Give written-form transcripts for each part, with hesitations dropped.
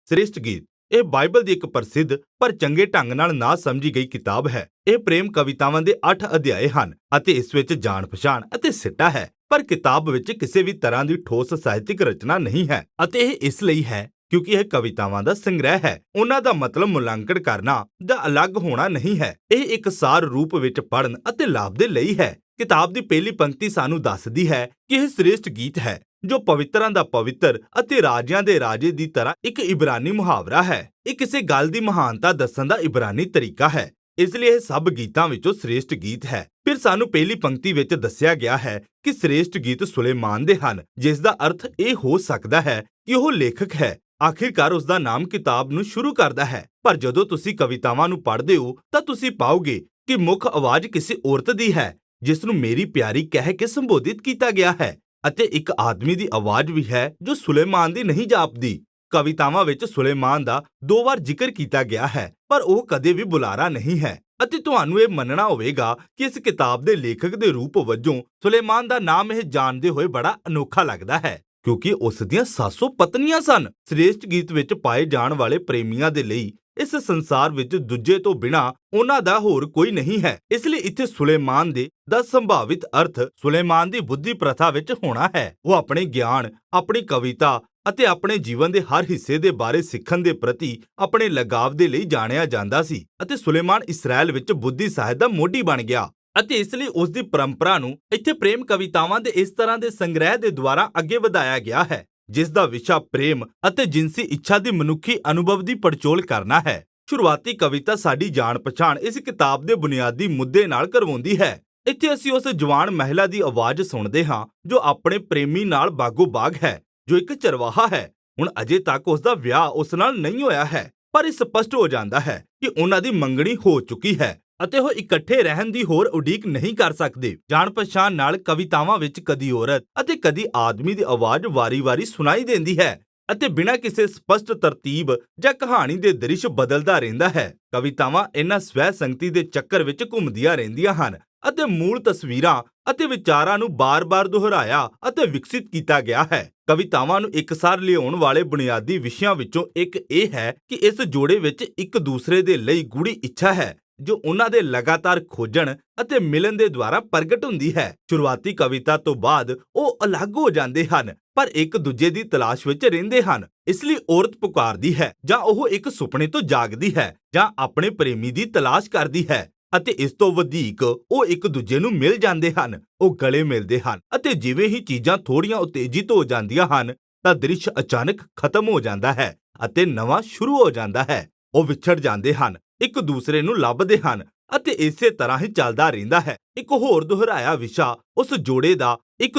श्रेष्ठ गीत ਇਹ ਬਾਈਬਲ ਦੀ ਇੱਕ ਪ੍ਰਸਿੱਧ ਪਰ ਚੰਗੇ ਢੰਗ ਨਾਲ ਨਾ ਸਮਝੀ ਗਈ ਕਿਤਾਬ ਹੈ। ਇਹ ਪ੍ਰੇਮ ਕਵਿਤਾਵਾਂ ਦੇ 8 ਅਧਿਆਏ ਹਨ ਅਤੇ ਇਸ ਵਿੱਚ ਜਾਣ ਪਛਾਣ ਅਤੇ ਸਿੱਟਾ ਹੈ, ਪਰ ਕਿਤਾਬ ਵਿੱਚ ਕਿਸੇ ਵੀ ਤਰ੍ਹਾਂ ਦੀ ਠੋਸ ਸਾਹਿਤਿਕ ਰਚਨਾ ਨਹੀਂ ਹੈ ਅਤੇ ਇਹ ਇਸ ਲਈ ਹੈ ਕਿਉਂਕਿ ਇਹ ਕਵਿਤਾਵਾਂ ਦਾ ਸੰਗ੍ਰਹਿ ਹੈ। ਉਹਨਾਂ ਦਾ ਮਤਲਬ ਮੁਲਾਂਕਣ ਕਰਨਾ ਜਾਂ ਅਲੱਗ ਹੋਣਾ ਨਹੀਂ ਹੈ। ਇਹ ਇੱਕ ਸਾਰ ਰੂਪ ਵਿੱਚ ਪੜ੍ਹਨ ਅਤੇ ਲਾਭ ਦੇ ਲਈ ਹੈ। ਕਿਤਾਬ ਦੀ ਪਹਿਲੀ ਪੰਕਤੀ ਸਾਨੂੰ ਦੱਸਦੀ ਹੈ ਕਿ ਇਹ श्रेष्ठ ਗੀਤ ਹੈ ਜੋ ਪਵਿੱਤਰਾਂ ਦਾ ਪਵਿੱਤਰ ਅਤੇ ਰਾਜਿਆਂ ਦੇ ਰਾਜੇ ਦੀ ਤਰ੍ਹਾਂ ਇੱਕ ਇਬਰਾਨੀ ਮੁਹਾਵਰਾ ਹੈ। ਇਹ ਕਿਸੇ ਗੱਲ ਦੀ ਮਹਾਨਤਾ ਦੱਸਣ ਦਾ ਇਬਰਾਨੀ ਤਰੀਕਾ ਹੈ, ਇਸ ਲਈ ਇਹ ਸਭ ਗੀਤਾਂ ਵਿੱਚੋਂ श्रेष्ठ ਗੀਤ ਹੈ। ਫਿਰ ਸਾਨੂੰ ਪਹਿਲੀ ਪੰਕਤੀ ਵਿੱਚ ਦੱਸਿਆ ਗਿਆ ਹੈ ਕਿ श्रेष्ठ ਗੀਤ ਸੁਲੇਮਾਨ ਦੇ ਹਨ, ਜਿਸ ਦਾ ਅਰਥ ਇਹ ਹੋ ਸਕਦਾ ਹੈ ਕਿ ਉਹ ਲੇਖਕ ਹੈ। ਆਖਿਰਕਾਰ ਉਸ ਦਾ ਨਾਮ ਕਿਤਾਬ ਨੂੰ ਸ਼ੁਰੂ ਕਰਦਾ ਹੈ, ਪਰ ਜਦੋਂ ਤੁਸੀਂ ਕਵਿਤਾਵਾਂ ਨੂੰ ਪੜ੍ਹਦੇ ਹੋ ਤਾਂ ਤੁਸੀਂ ਪਾਓਗੇ ਕਿ ਮੁੱਖ ਆਵਾਜ਼ ਕਿਸੇ ਔਰਤ ਦੀ ਹੈ ਜਿਸ ਨੂੰ ਮੇਰੀ ਪਿਆਰੀ ਕਹਿ ਕੇ ਸੰਬੋਧਿਤ ਕੀਤਾ ਗਿਆ ਹੈ, ਅਤੇ ਇੱਕ ਆਦਮੀ ਦੀ ਆਵਾਜ਼ ਵੀ ਹੈ ਜੋ ਸੁਲੇਮਾਨ ਦੀ ਨਹੀਂ ਜਾਪਦੀ। ਕਵਿਤਾਵਾਂ ਵਿੱਚ ਸੁਲੇਮਾਨ ਦਾ 2 ਵਾਰ ਜ਼ਿਕਰ ਕੀਤਾ ਗਿਆ ਹੈ, ਪਰ ਉਹ ਕਦੇ ਵੀ ਬੁਲਾਰਾ ਨਹੀਂ ਹੈ ਅਤੇ ਤੁਹਾਨੂੰ ਇਹ ਮੰਨਣਾ ਹੋਵੇਗਾ ਕਿ ਇਸ ਕਿਤਾਬ ਦੇ ਲੇਖਕ ਦੇ ਰੂਪ ਵਜੋਂ ਸੁਲੇਮਾਨ ਦਾ ਨਾਮ ਇਹ ਜਾਣਦੇ ਹੋਏ ਬੜਾ ਅਨੋਖਾ ਲੱਗਦਾ ਹੈ ਕਿਉਂਕਿ ਉਸ ਦੀਆਂ 700 ਪਤਨੀਆਂ ਸਨ। श्रेष्ठ ਗੀਤ ਵਿੱਚ ਪਾਏ ਜਾਣ ਵਾਲੇ ਪ੍ਰੇਮੀਆਂ ਦੇ ਲਈ ਇਸ ਸੰਸਾਰ ਵਿੱਚ ਦੂਜੇ ਤੋਂ ਬਿਨਾਂ ਉਹਨਾਂ ਦਾ ਹੋਰ ਕੋਈ ਨਹੀਂ ਹੈ। ਇਸ ਲਈ ਇੱਥੇ ਸੁਲੇਮਾਨ ਦਾ ਸੰਭਾਵਿਤ ਅਰਥ ਸੁਲੇਮਾਨ ਦੀ ਬੁੱਧੀ ਪ੍ਰਥਾ ਵਿੱਚ ਹੋਣਾ ਹੈ। ਉਹ ਆਪਣੇ ਗਿਆਨ, ਆਪਣੀ ਕਵਿਤਾ ਅਤੇ ਆਪਣੇ ਜੀਵਨ ਦੇ ਹਰ ਹਿੱਸੇ ਦੇ ਬਾਰੇ ਸਿੱਖਣ ਦੇ ਪ੍ਰਤੀ ਆਪਣੇ ਲਗਾਵ ਦੇ ਲਈ ਜਾਣਿਆ ਜਾਂਦਾ ਸੀ ਅਤੇ ਸੁਲੇਮਾਨ ਇਸਰਾਇਲ ਵਿੱਚ ਬੁੱਧੀ ਸਾਹਿਤ ਦਾ ਮੋਢੀ ਬਣ ਗਿਆ ਅਤੇ ਇਸ ਲਈ ਉਸ ਦੀ ਪਰੰਪਰਾ ਨੂੰ ਇੱਥੇ ਪ੍ਰੇਮ ਕਵਿਤਾਵਾਂ ਦੇ ਇਸ ਤਰ੍ਹਾਂ ਦੇ ਸੰਗ੍ਰਹਿ ਦੇ ਦੁਆਰਾ ਅੱਗੇ ਵਧਾਇਆ ਗਿਆ ਹੈ ਜਿਸ ਦਾ ਵਿਸ਼ਾ ਪ੍ਰੇਮ ਅਤੇ ਜਿਨਸੀ ਇੱਛਾ ਦੀ ਮਨੁੱਖੀ ਅਨੁਭਵ ਦੀ ਪੜਚੋਲ ਕਰਨਾ ਹੈ। ਸ਼ੁਰੂਆਤੀ ਕਵਿਤਾ ਸਾਡੀ ਜਾਣ ਪਛਾਣ ਇਸ ਕਿਤਾਬ ਦੇ ਬੁਨਿਆਦੀ ਮੁੱਦੇ ਨਾਲ ਕਰਵਾਉਂਦੀ ਹੈ। ਇੱਥੇ ਅਸੀਂ ਉਸ ਜਵਾਨ ਮਹਿਲਾ ਦੀ ਆਵਾਜ਼ ਸੁਣਦੇ ਹਾਂ ਜੋ ਆਪਣੇ ਪ੍ਰੇਮੀ ਨਾਲ ਬਾਗੋ-ਬਾਗ ਹੈ, ਜੋ ਇੱਕ ਚਰਵਾਹਾ ਹੈ। ਹੁਣ ਅਜੇ ਤੱਕ ਉਸ ਦਾ ਵਿਆਹ ਉਸ ਨਾਲ ਨਹੀਂ ਹੋਇਆ ਹੈ, ਪਰ ਇਹ ਸਪਸ਼ਟ ਹੋ ਜਾਂਦਾ ਹੈ ਕਿ ਉਹਨਾਂ ਦੀ ਮੰਗਣੀ ਹੋ ਚੁੱਕੀ ਹੈ ਅਤੇ ਉਹ ਇਕੱਠੇ ਰਹਿਣ ਦੀ ਹੋਰ ਉਡੀਕ ਨਹੀਂ ਕਰ ਸਕਦੇ। ਜਾਣ ਪਛਾਣ ਨਾਲ ਕਵਿਤਾਵਾਂ ਵਿੱਚ ਕਦੀ ਔਰਤ ਅਤੇ ਕਦੀ ਆਦਮੀ ਦੀ ਆਵਾਜ਼ ਵਾਰੀ-ਵਾਰੀ ਸੁਣਾਈ ਦਿੰਦੀ ਹੈ ਅਤੇ ਬਿਨਾਂ ਕਿਸੇ ਸਪਸ਼ਟ ਤਰਤੀਬ ਜਾਂ ਕਹਾਣੀ ਦੇ ਦ੍ਰਿਸ਼ ਬਦਲਦਾ ਰਹਿੰਦਾ ਹੈ। ਕਵਿਤਾਵਾਂ ਇਹਨਾਂ ਸਵੈ-ਸੰਗਤੀ ਦੇ ਚੱਕਰ ਵਿੱਚ ਘੁੰਮਦੀਆਂ ਰਹਿੰਦੀਆਂ ਹਨ ਅਤੇ ਮੂਲ ਤਸਵੀਰਾਂ ਅਤੇ ਵਿਚਾਰਾਂ ਨੂੰ ਬਾਰ-ਬਾਰ ਦੁਹਰਾਇਆ ਅਤੇ ਵਿਕਸਿਤ ਕੀਤਾ ਗਿਆ ਹੈ। ਕਵਿਤਾਵਾਂ ਨੂੰ ਇਕਸਾਰ ਲਿਆਉਣ ਵਾਲੇ ਬੁਨਿਆਦੀ ਵਿਸ਼ਿਆਂ ਵਿੱਚੋਂ ਇੱਕ ਇਹ ਹੈ ਕਿ ਇਸ ਜੋੜੇ ਵਿੱਚ ਇੱਕ ਦੂਸਰੇ ਦੇ ਲਈ ਗੂੜੀ ਇੱਛਾ ਹੈ ਜੋ ਉਹਨਾਂ ਦੇ ਲਗਾਤਾਰ ਖੋਜਣ ਅਤੇ ਮਿਲਣ ਦੇ ਦੁਆਰਾ ਪ੍ਰਗਟ ਹੁੰਦੀ ਹੈ। ਸ਼ੁਰੂਆਤੀ ਕਵਿਤਾ ਤੋਂ ਬਾਅਦ ਉਹ ਅਲੱਗ ਹੋ ਜਾਂਦੇ ਹਨ ਪਰ ਇੱਕ ਦੂਜੇ ਦੀ ਤਲਾਸ਼ ਵਿੱਚ ਰਹਿੰਦੇ ਹਨ। ਇਸ ਲਈ ਔਰਤ ਪੁਕਾਰਦੀ ਹੈ ਜਾਂ ਉਹ ਇੱਕ ਸੁਪਨੇ ਤੋਂ ਜਾਗਦੀ ਹੈ ਜਾਂ ਆਪਣੇ ਪ੍ਰੇਮੀ ਦੀ ਤਲਾਸ਼ ਕਰਦੀ ਹੈ ਅਤੇ ਇਸ ਤੋਂ ਵਧੇਕ ਉਹ ਇੱਕ ਦੂਜੇ ਨੂੰ ਮਿਲ ਜਾਂਦੇ ਹਨ। ਉਹ ਗਲੇ ਮਿਲਦੇ ਹਨ ਅਤੇ ਜਿਵੇਂ ਹੀ ਚੀਜ਼ਾਂ ਥੋੜੀਆਂ ਉਤੇਜਿਤ ਹੋ ਜਾਂਦੀਆਂ ਹਨ ਤਾਂ ਦ੍ਰਿਸ਼ ਅਚਾਨਕ ਖਤਮ ਹੋ ਜਾਂਦਾ ਹੈ ਅਤੇ ਨਵਾਂ ਸ਼ੁਰੂ ਹੋ ਜਾਂਦਾ ਹੈ। ਉਹ ਵਿਛੜ ਜਾਂਦੇ ਹਨ, ਇੱਕ ਦੂਸਰੇ ਨੂੰ ਲੱਭਦੇ ਹਨ ਅਤੇ ਇਸੇ ਤਰ੍ਹਾਂ ਹੀ ਚੱਲਦਾ ਰਹਿੰਦਾ ਹੈ। ਇੱਕ ਹੋਰ ਦੁਹਰਾਇਆ ਵਿਸ਼ਾ ਉਸ ਜੋੜੇ ਦਾ ਇੱਕ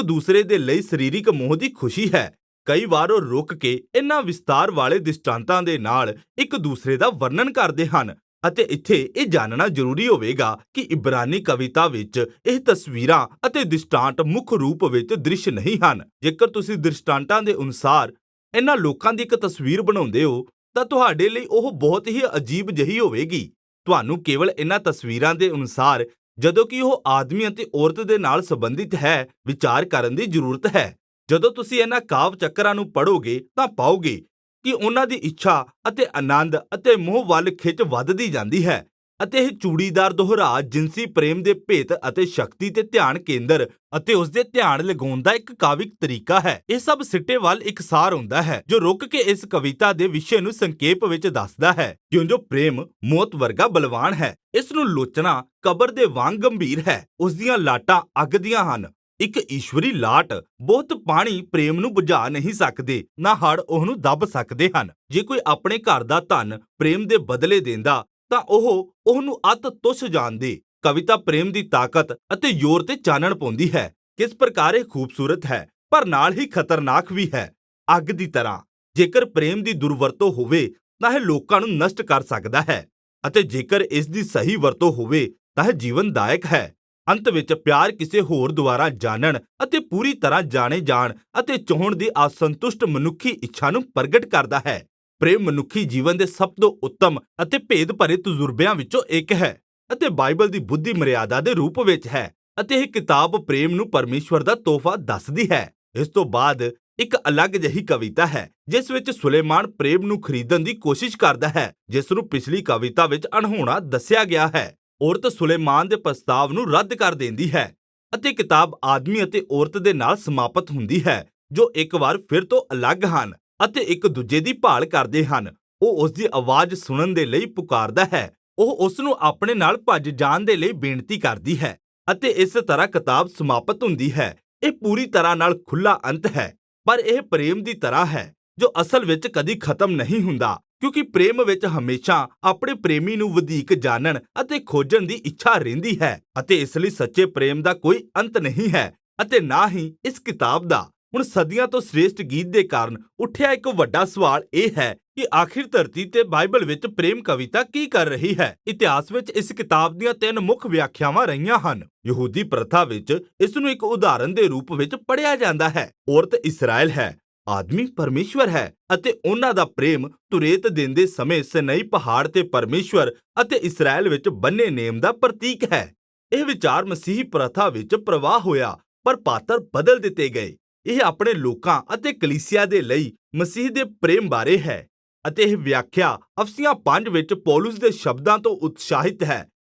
ਦੂਸਰੇ ਦੇ ਲਈ ਸਰੀਰਕ ਮੋਹ ਦੀ ਖੁਸ਼ੀ ਹੈ। ਕਈ ਵਾਰ ਉਹ ਰੁਕ ਕੇ ਇਹਨਾਂ ਵਿਸਤਾਰ ਵਾਲੇ ਦ੍ਰਿਸ਼ਟਾਂਤਾਂ ਦੇ ਨਾਲ ਇੱਕ ਦੂਸਰੇ ਦਾ ਵਰਣਨ ਕਰਦੇ ਹਨ ਅਤੇ ਇੱਥੇ ਇਹ ਜਾਣਨਾ ਜ਼ਰੂਰੀ ਹੋਵੇਗਾ ਕਿ ਇਬਰਾਨੀ ਕਵਿਤਾ ਵਿੱਚ ਇਹ ਤਸਵੀਰਾਂ ਅਤੇ ਦ੍ਰਿਸ਼ਟਾਂਤ ਮੁੱਖ ਰੂਪ ਵਿੱਚ ਦ੍ਰਿਸ਼ ਨਹੀਂ ਹਨ। ਜੇਕਰ ਤੁਸੀਂ ਦ੍ਰਿਸ਼ਟਾਂਤਾਂ ਦੇ ਅਨੁਸਾਰ ਇਹਨਾਂ ਲੋਕਾਂ ਦੀ ਇੱਕ ਤਸਵੀਰ ਬਣਾਉਂਦੇ ਹੋ ਤਾਂ ਤੁਹਾਡੇ ਲਈ ਉਹ ਬਹੁਤ ਹੀ ਅਜੀਬ ਜਿਹੀ ਹੋਵੇਗੀ। ਤੁਹਾਨੂੰ ਕੇਵਲ ਇਹਨਾਂ ਤਸਵੀਰਾਂ ਦੇ ਅਨੁਸਾਰ ਜਦੋਂ ਕਿ ਉਹ ਆਦਮੀ ਅਤੇ ਔਰਤ ਦੇ ਨਾਲ ਸੰਬੰਧਿਤ ਹੈ ਵਿਚਾਰ ਕਰਨ ਦੀ ਜ਼ਰੂਰਤ ਹੈ। ਜਦੋਂ ਤੁਸੀਂ ਇਹਨਾਂ ਕਾਵ ਚੱਕਰਾਂ ਨੂੰ ਪੜ੍ਹੋਗੇ ਤਾਂ ਪਾਓਗੇ ਕਿ ਉਹਨਾਂ ਦੀ ਇੱਛਾ ਅਤੇ ਆਨੰਦ ਅਤੇ ਮੋਹ ਵੱਲ ਖਿੱਚ ਵੱਧਦੀ ਜਾਂਦੀ ਹੈ ਅਤੇ ਇਹ ਚੂੜੀਦਾਰ ਦੁਹਰਾ ਜਿਨਸੀ ਪ੍ਰੇਮ ਦੇ ਭੇਤ ਅਤੇ ਸ਼ਕਤੀ ਤੇ ਧਿਆਨ ਕੇਂਦਰ ਅਤੇ ਉਸ ਦੇ ਧਿਆਨ ਲਗਾਉਣ ਦਾ ਇੱਕ ਕਾਵਿਕ ਤਰੀਕਾ ਹੈ। ਇਹ ਸਭ ਸਿੱਟੇ ਵੱਲ ਇਕਸਾਰ ਹੁੰਦਾ ਹੈ ਜੋ ਰੁਕ ਕੇ ਇਸ ਕਵਿਤਾ ਦੇ ਵਿਸ਼ੇ ਨੂੰ ਸੰਖੇਪ ਵਿੱਚ ਦੱਸਦਾ ਹੈ। ਕਿਉਂਜੋ ਪ੍ਰੇਮ ਮੌਤ ਵਰਗਾ ਬਲਵਾਨ ਹੈ, ਇਸ ਨੂੰ ਲੋਚਣਾ ਕਬਰ ਦੇ ਵਾਂਗ ਗੰਭੀਰ ਹੈ। ਉਸ ਦੀਆਂ ਲਾਟਾਂ ਅੱਗ ਦੀਆਂ ਹਨ। ਇੱਕ ਈਸ਼ਵਰੀ ਲਾਟ ਬਹੁਤ ਪਾਣੀ ਪ੍ਰੇਮ ਨੂੰ ਬੁਝਾ ਨਹੀਂ ਸਕਦੇ, ਨਾ ਹੜ ਉਹਨੂੰ ਦੱਬ ਸਕਦੇ ਹਨ। ਜੇ ਕੋਈ ਆਪਣੇ ਘਰ ਦਾ ਧਨ ਪ੍ਰੇਮ ਦੇ ਬਦਲੇ ਦਿੰਦਾ ਤਾਂ ਉਹ ਉਹਨੂੰ ਅਤ ਤੁੱਛ ਜਾਣਦੇ। ਕਵਿਤਾ ਪ੍ਰੇਮ ਦੀ ਤਾਕਤ ਅਤੇ ਜ਼ੋਰ ਤੇ ਚਾਨਣ ਪਾਉਂਦੀ ਹੈ। ਕਿਸ ਪ੍ਰਕਾਰ ਇਹ ਖੂਬਸੂਰਤ ਹੈ ਪਰ ਨਾਲ ਹੀ ਖਤਰਨਾਕ ਵੀ ਹੈ। ਅੱਗ ਦੀ ਤਰ੍ਹਾਂ ਜੇਕਰ ਪ੍ਰੇਮ ਦੀ ਦੁਰਵਰਤੋਂ ਹੋਵੇ ਤਾਂ ਇਹ ਲੋਕਾਂ ਨੂੰ ਨਸ਼ਟ ਕਰ ਸਕਦਾ ਹੈ ਅਤੇ ਜੇਕਰ ਇਸ ਦੀ ਸਹੀ ਵਰਤੋਂ ਹੋਵੇ ਤਾਂ ਇਹ ਜੀਵਨਦਾਇਕ ਹੈ। ਅੰਤ ਵਿੱਚ ਪਿਆਰ ਕਿਸੇ ਹੋਰ ਦੁਆਰਾ ਜਾਣਨ ਅਤੇ ਪੂਰੀ ਤਰ੍ਹਾਂ ਜਾਣੇ ਜਾਣ ਅਤੇ ਚਾਹੁਣ ਦੀ ਅਸੰਤੁਸ਼ਟ ਮਨੁੱਖੀ ਇੱਛਾ ਨੂੰ ਪ੍ਰਗਟ ਕਰਦਾ ਹੈ। ਪ੍ਰੇਮ ਮਨੁੱਖੀ ਜੀਵਨ ਦੇ ਸਭ ਤੋਂ ਉੱਤਮ ਅਤੇ ਭੇਦ ਭਰੇ ਤਜੁਰਬਿਆਂ ਵਿੱਚੋਂ ਇੱਕ ਹੈ ਅਤੇ ਬਾਈਬਲ ਦੀ ਬੁੱਧੀ ਮਰਿਆਦਾ ਦੇ ਰੂਪ ਵਿੱਚ ਹੈ ਅਤੇ ਇਹ ਕਿਤਾਬ ਪ੍ਰੇਮ ਨੂੰ ਪਰਮੇਸ਼ਵਰ ਦਾ ਤੋਹਫਾ ਦੱਸਦੀ ਹੈ। ਇਸ ਤੋਂ ਬਾਅਦ ਇੱਕ ਅਲੱਗ ਜਿਹੀ ਕਵਿਤਾ ਹੈ ਜਿਸ ਵਿੱਚ ਸੁਲੇਮਾਨ ਪ੍ਰੇਮ ਨੂੰ ਖਰੀਦਣ ਦੀ ਕੋਸ਼ਿਸ਼ ਕਰਦਾ ਹੈ, ਜਿਸ ਨੂੰ ਪਿਛਲੀ ਕਵਿਤਾ ਵਿੱਚ ਅਣਹੋਣਾ ਦੱਸਿਆ ਗਿਆ ਹੈ। ਔਰਤ ਸੁਲੇਮਾਨ ਦੇ ਪ੍ਰਸਤਾਵ ਨੂੰ ਰੱਦ ਕਰ ਦਿੰਦੀ ਹੈ ਅਤੇ ਕਿਤਾਬ ਆਦਮੀ ਅਤੇ ਔਰਤ ਦੇ ਨਾਲ ਸਮਾਪਤ ਹੁੰਦੀ ਹੈ ਜੋ ਇੱਕ ਵਾਰ ਫਿਰ ਤੋਂ ਅਲੱਗ ਹਨ ਅਤੇ ਇੱਕ ਦੂਜੇ ਦੀ ਭਾਲ ਕਰਦੇ ਹਨ। ਉਹ ਉਸ ਦੀ ਆਵਾਜ਼ ਸੁਣਨ ਦੇ ਲਈ ਪੁਕਾਰਦਾ ਹੈ। ਉਹ ਉਸ ਨੂੰ ਆਪਣੇ ਨਾਲ ਭੱਜ ਜਾਣ ਦੇ ਲਈ ਬੇਨਤੀ ਕਰਦੀ ਹੈ ਅਤੇ ਇਸ ਤਰ੍ਹਾਂ ਕਿਤਾਬ ਸਮਾਪਤ ਹੁੰਦੀ ਹੈ। ਇਹ ਪੂਰੀ ਤਰ੍ਹਾਂ ਨਾਲ ਖੁੱਲ੍ਹਾ ਅੰਤ ਹੈ, ਪਰ ਇਹ ਪ੍ਰੇਮ ਦੀ ਤਰ੍ਹਾਂ ਹੈ ਜੋ ਅਸਲ ਵਿੱਚ ਕਦੀ ਖਤਮ ਨਹੀਂ ਹੁੰਦਾ, ਕਿਉਂਕਿ ਪ੍ਰੇਮ ਵਿੱਚ ਹਮੇਸ਼ਾ ਆਪਣੇ ਪ੍ਰੇਮੀ ਨੂੰ ਵਧੇਰੇ ਜਾਣਨ ਅਤੇ ਖੋਜਣ ਦੀ ਇੱਛਾ ਰਹਿੰਦੀ ਹੈ ਅਤੇ ਇਸ ਲਈ ਸੱਚੇ ਪ੍ਰੇਮ ਦਾ ਕੋਈ ਅੰਤ ਨਹੀਂ ਹੈ ਅਤੇ ਨਾ ਹੀ ਇਸ ਕਿਤਾਬ ਦਾ। ਹੁਣ ਸਦੀਆਂ ਤੋਂ ਸ੍ਰੇਸ਼ਟ ਗੀਤ ਦੇ ਕਾਰਨ ਉੱਠਿਆ ਇੱਕ ਵੱਡਾ ਸਵਾਲ ਇਹ ਹੈ ਕਿ ਆਖਿਰ ਧਰਤੀ ਤੇ ਬਾਈਬਲ ਵਿੱਚ ਪ੍ਰੇਮ ਕਵਿਤਾ ਕੀ ਕਰ ਰਹੀ ਹੈ। ਇਤਿਹਾਸ ਵਿੱਚ ਇਸ ਕਿਤਾਬ ਦੀਆਂ 3 ਮੁੱਖ ਵਿਆਖਿਆਵਾਂ ਰਹੀਆਂ ਹਨ। ਯਹੂਦੀ ਪ੍ਰਥਾ ਵਿੱਚ ਇਸ ਨੂੰ ਇੱਕ ਉਦਾਹਰਣ ਦੇ ਰੂਪ ਵਿੱਚ ਪੜ੍ਹਿਆ ਜਾਂਦਾ ਹੈ। ਔਰਤ ਇਸਰਾਇਲ ਹੈ, ਆਦਮੀ ਪਰਮੇਸ਼ਵਰ ਹੈ ਅਤੇ ਉਹਨਾਂ ਦਾ ਪ੍ਰੇਮ ਤੁਰੇਤ ਦਿਨ ਦੇ ਸਮੇਂ ਸਿਨਾਈ ਪਹਾੜ ਤੇ ਪਰਮੇਸ਼ਵਰ ਅਤੇ ਇਸਰਾਇਲ ਵਿੱਚ ਬੰਨੇ ਨੇਮ ਦਾ ਪ੍ਰਤੀਕ ਹੈ। ਇਹ ਵਿਚਾਰ ਮਸੀਹੀ ਪ੍ਰਥਾ ਵਿੱਚ ਪ੍ਰਵਾਹ ਹੋਇਆ, ਪਰ ਪਾਤਰ ਬਦਲ ਦਿੱਤੇ ਗਏ। ਇਹ ਆਪਣੇ ਲੋਕਾਂ ਅਤੇ ਕਲੀਸਿਆ ਦੇ ਲਈ ਮਸੀਹ ਦੇ ਪ੍ਰੇਮ ਬਾਰੇ ਹੈ ਅਤੇ ਇਹ ਵਿਆਖਿਆ ਅਫਸੀਆਂ 5 ਵਿੱਚ ਪੌਲੁਸ ਦੇ ਸ਼ਬਦਾਂ ਤੋਂ ਉਤਸ਼ਾਹਿਤ ਹੈ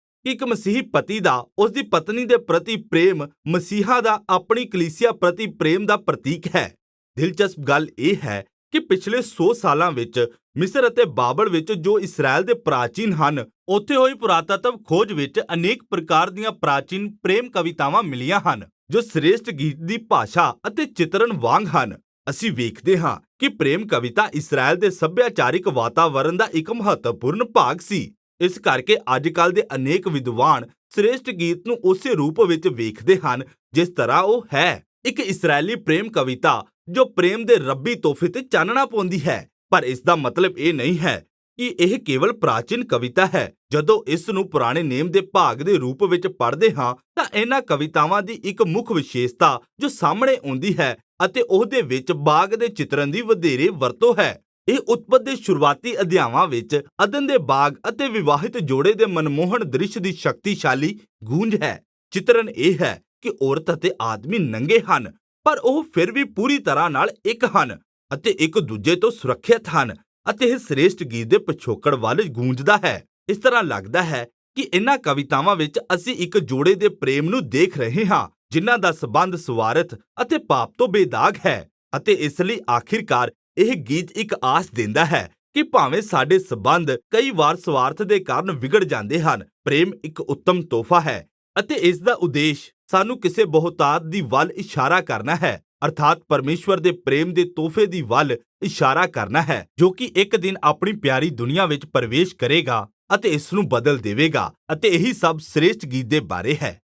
ਕਿ ਇੱਕ ਮਸੀਹੀ ਪਤੀ ਦਾ ਉਸ ਦੀ ਪਤਨੀ ਦੇ ਪ੍ਰਤੀ ਪ੍ਰੇਮ ਮਸੀਹਾ ਦਾ ਆਪਣੀ ਕਲੀਸਿਆ ਪ੍ਰਤੀ ਪ੍ਰੇਮ ਦਾ ਪ੍ਰਤੀਕ ਹੈ। ਦਿਲਚਸਪ ਗੱਲ ਇਹ ਹੈ ਕਿ ਪਿਛਲੇ 100 ਸਾਲਾਂ ਵਿੱਚ ਮਿਸਰ ਅਤੇ ਬਾਬਲ ਵਿੱਚ ਜੋ ਇਸਰਾਇਲ ਦੇ ਪ੍ਰਾਚੀਨ ਹਨ, ਉੱਥੇ ਹੋਈ ਪੁਰਾਤਤਵ ਖੋਜ ਵਿੱਚ ਅਨੇਕ ਪ੍ਰਕਾਰ ਦੀਆਂ ਪ੍ਰਾਚੀਨ ਪ੍ਰੇਮ ਕਵਿਤਾਵਾਂ ਮਿਲੀਆਂ ਹਨ ਜੋ ਸ੍ਰੇਸ਼ਟ ਗੀਤ ਦੀ ਭਾਸ਼ਾ ਅਤੇ ਚਿਤਰਨ ਵਾਂਗ ਹਨ। ਅਸੀਂ ਵੇਖਦੇ ਹਾਂ ਕਿ ਪ੍ਰੇਮ ਕਵਿਤਾ ਇਸਰਾਇਲ ਦੇ ਸੱਭਿਆਚਾਰਿਕ ਵਾਤਾਵਰਣ ਦਾ ਇੱਕ ਮਹੱਤਵਪੂਰਨ ਭਾਗ ਸੀ। ਇਸ ਕਰਕੇ ਅੱਜ-ਕੱਲ ਦੇ ਅਨੇਕ ਵਿਦਵਾਨ ਸ੍ਰੇਸ਼ਟ ਗੀਤ ਨੂੰ ਉਸੇ ਰੂਪ ਵਿੱਚ ਵੇਖਦੇ ਹਨ ਜਿਸ ਤਰ੍ਹਾਂ ਉਹ ਹੈ, ਇੱਕ ਇਸਰਾਇਲੀ ਪ੍ਰੇਮ ਕਵਿਤਾ ਜੋ ਪ੍ਰੇਮ ਦੇ ਰੱਬੀ ਤੋਹਫੇ ਤੇ ਚਾਨਣਾ ਪਾਉਂਦੀ ਹੈ। ਪਰ ਇਸ ਦਾ ਮਤਲਬ ਇਹ ਨਹੀਂ ਹੈ ਕਿ ਇਹ ਕੇਵਲ ਪ੍ਰਾਚੀਨ ਕਵਿਤਾ ਹੈ। ਜਦੋਂ ਇਸ ਨੂੰ ਪੁਰਾਣੇ ਨੇਮ ਦੇ ਭਾਗ ਦੇ ਰੂਪ ਵਿੱਚ ਪੜ੍ਹਦੇ ਹਾਂ ਤਾਂ ਇਹਨਾਂ ਕਵਿਤਾਵਾਂ ਦੀ ਇੱਕ ਮੁੱਖ ਵਿਸ਼ੇਸ਼ਤਾ ਜੋ ਸਾਹਮਣੇ ਆਉਂਦੀ ਹੈ ਅਤੇ ਉਹਦੇ ਵਿੱਚ ਬਾਗ ਦੇ ਚਿਤਰਨ ਦੀ ਵਧੇਰੇ ਵਰਤੋਂ ਹੈ। ਇਹ ਉਤਪਤ ਦੇ ਸ਼ੁਰੂਆਤੀ ਅਧਿਆਵਾਂ ਵਿੱਚ ਅਦਨ ਦੇ ਬਾਗ ਅਤੇ ਵਿਵਾਹਿਤ ਜੋੜੇ ਦੇ ਮਨਮੋਹਨ ਦ੍ਰਿਸ਼ ਦੀ ਸ਼ਕਤੀਸ਼ਾਲੀ ਗੂੰਜ ਹੈ। ਚਿਤਰਨ ਇਹ ਹੈ ਕਿ ਔਰਤ ਅਤੇ ਆਦਮੀ ਨੰਗੇ ਹਨ, ਪਰ ਉਹ ਫਿਰ ਵੀ ਪੂਰੀ ਤਰ੍ਹਾਂ ਨਾਲ ਇੱਕ ਹਨ ਅਤੇ ਇੱਕ ਦੂਜੇ ਤੋਂ ਸੁਰੱਖਿਅਤ ਹਨ ਅਤੇ ਇਹ ਸ੍ਰੇਸ਼ਟ ਗੀਤ ਦੇ ਪਿਛੋਕੜ ਵੱਲ ਗੂੰਜਦਾ ਹੈ। ਇਸ ਤਰ੍ਹਾਂ ਲੱਗਦਾ ਹੈ ਕਿ ਇਹਨਾਂ ਕਵਿਤਾਵਾਂ ਵਿੱਚ ਅਸੀਂ ਇੱਕ ਜੋੜੇ ਦੇ ਪ੍ਰੇਮ ਨੂੰ ਦੇਖ ਰਹੇ ਹਾਂ ਜਿਨ੍ਹਾਂ ਦਾ ਸਬੰਧ ਸਵਾਰਥ ਅਤੇ ਪਾਪ ਤੋਂ ਬੇਦਾਗ ਹੈ ਅਤੇ ਇਸ ਲਈ ਆਖਿਰਕਾਰ ਇਹ ਗੀਤ ਇੱਕ ਆਸ ਦਿੰਦਾ ਹੈ ਕਿ ਭਾਵੇਂ ਸਾਡੇ ਸਬੰਧ ਕਈ ਵਾਰ ਸਵਾਰਥ ਦੇ ਕਾਰਨ ਵਿਗੜ ਜਾਂਦੇ ਹਨ, ਪ੍ਰੇਮ ਇੱਕ ਉੱਤਮ ਤੋਹਫਾ ਹੈ ਅਤੇ ਇਸ ਦਾ ਉਦੇਸ਼ ਸਾਨੂੰ ਕਿਸੇ ਬਹੁਤਾਤ ਦੀ ਵੱਲ ਇਸ਼ਾਰਾ ਕਰਨਾ ਹੈ, ਅਰਥਾਤ ਪਰਮੇਸ਼ਵਰ ਦੇ ਪ੍ਰੇਮ ਦੇ ਤੋਹਫੇ ਦੀ ਵੱਲ ਇਸ਼ਾਰਾ ਕਰਨਾ ਹੈ ਜੋ ਕਿ ਇੱਕ ਦਿਨ ਆਪਣੀ ਪਿਆਰੀ ਦੁਨੀਆ ਵਿੱਚ ਪ੍ਰਵੇਸ਼ ਕਰੇਗਾ ਅਤੇ ਇਸ ਨੂੰ ਬਦਲ ਦੇਵੇਗਾ ਅਤੇ ਇਹੀ ਸਭ ਸ੍ਰੇਸ਼ਟ ਗੀਤ ਦੇ ਬਾਰੇ ਹੈ।